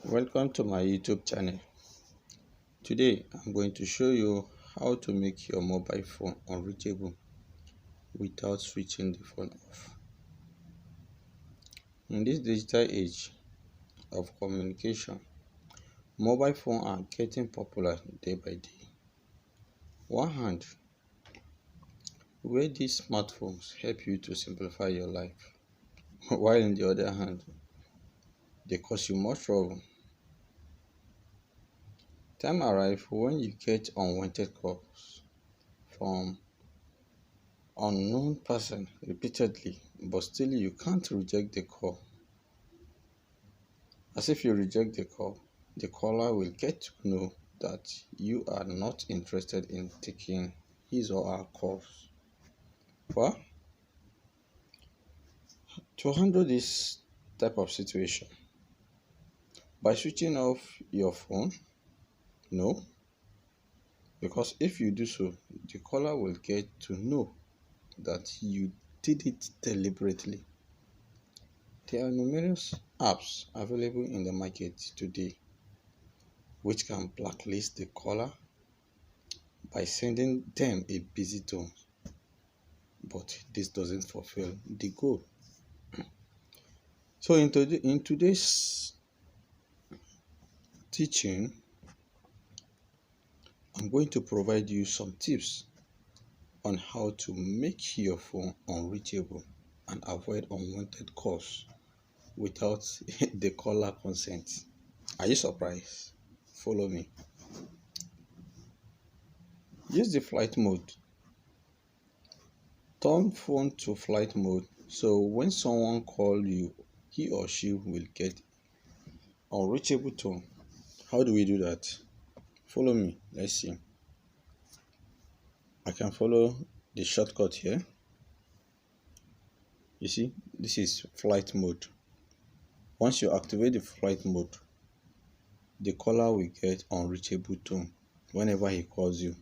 Welcome to my YouTube channel. Today I'm going to show you how to make your mobile phone unreachable without switching the phone off. In this digital age of communication, mobile phones are getting popular day by day. One hand, where these smartphones help you to simplify your life, while in the other hand, they cause you more trouble. Time arrives when you get unwanted calls from unknown person repeatedly, but still you can't reject the call. As if you reject the call, the caller will get to know that you are not interested in taking his or her calls. Well, to handle this type of situation, by switching off your phone, no, because if you do so, the caller will get to know that you did it deliberately. There are numerous apps available in the market today which can blacklist the caller by sending them a busy tone, but this doesn't fulfill the goal. So in today's teaching, I'm going to provide you some tips on how to make your phone unreachable and avoid unwanted calls without the caller consent. Are you surprised? Follow me. Use the flight mode. Turn phone to flight mode so when someone calls you, he or she will get unreachable tone. How do we do that? Follow me. Let's see. I can follow the shortcut here. You see, this is flight mode. Once you activate the flight mode, the caller will get unreachable tone. Whenever he calls you,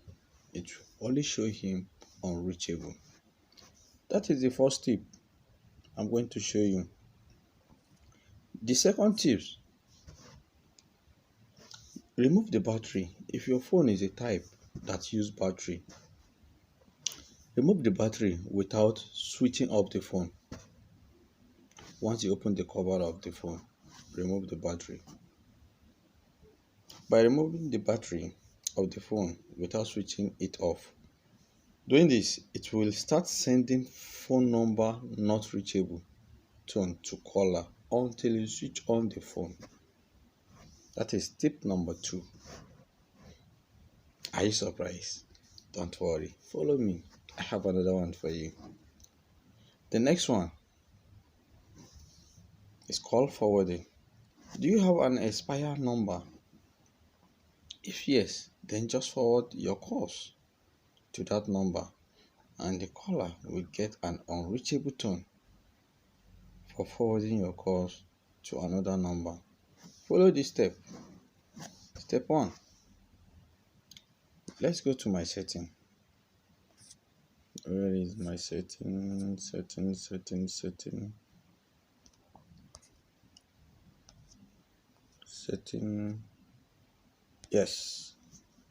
it will only show him unreachable. That is the first tip I'm going to show you. The second tip, remove the battery. If your phone is a type that uses battery, remove the battery without switching off the phone. Once you open the cover of the phone, remove the battery. By removing the battery of the phone without switching it off, doing this, it will start sending phone number not reachable tone to caller until you switch on the phone. That is tip number 2. Are you surprised? Don't worry, follow me. I have another one for you. The next one is call forwarding. Do you have an expired number? If yes, then just forward your calls to that number and the caller will get an unreachable tone for forwarding your calls to another number. Follow this step. Step 1. Let's go to my setting. Where is my setting? Setting. Yes.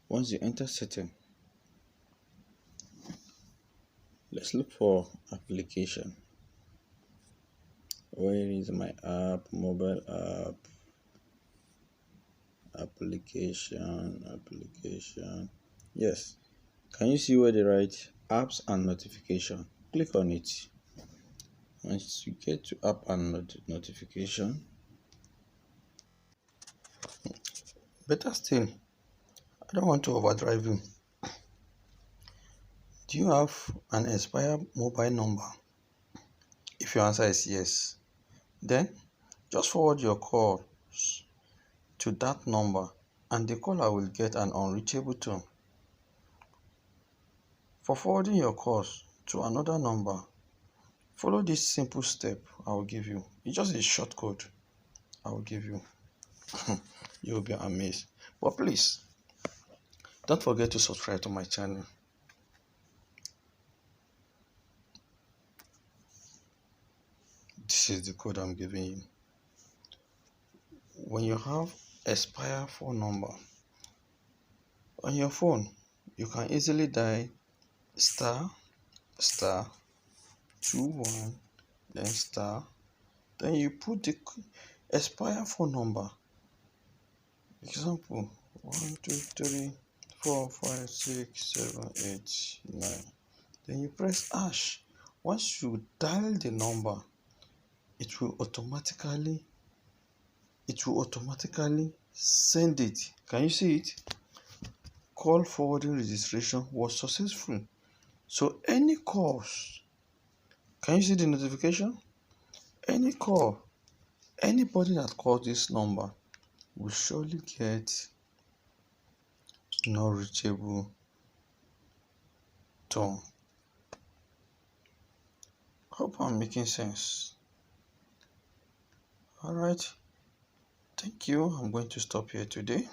Once you enter setting, let's look for application. Where is my app? Mobile app. Application. Yes. Can you see where they write apps and notification? Click on it. Once you get to app and notification, better still, I don't want to overdrive you. Do you have an expired mobile number? If your answer is yes, then just forward your calls to that number and the caller will get an unreachable tone. For forwarding your calls to another number, follow this simple step I will give you. It's just a short code I will give you. You'll be amazed. But please, don't forget to subscribe to my channel. This is the code I'm giving you. when you have expire phone number on your phone, you can easily dial star star 21 then star, then you put the expire phone number. Example 1 2 3 4 5 6 7 8 9. Then you press hash. Once you dial the number, it will automatically send it. Can you see it? Call forwarding registration was successful. So any calls, can you see the notification? Any call, anybody that calls this number will surely get no reachable tone. Hope I'm making sense. Alright, thank you. I'm going to stop here today.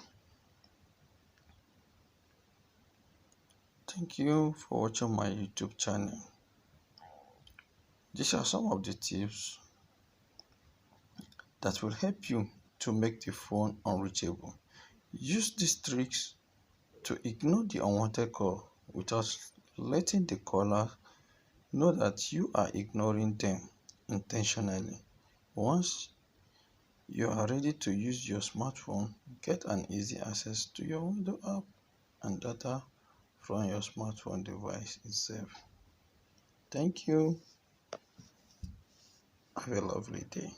Thank you for watching my YouTube channel. These are some of the tips that will help you to make the phone unreachable. Use these tricks to ignore the unwanted call without letting the caller know that you are ignoring them intentionally. Once you are ready to use your smartphone, get an easy access to your window app and data from your smartphone device itself. Thank you. Have a lovely day.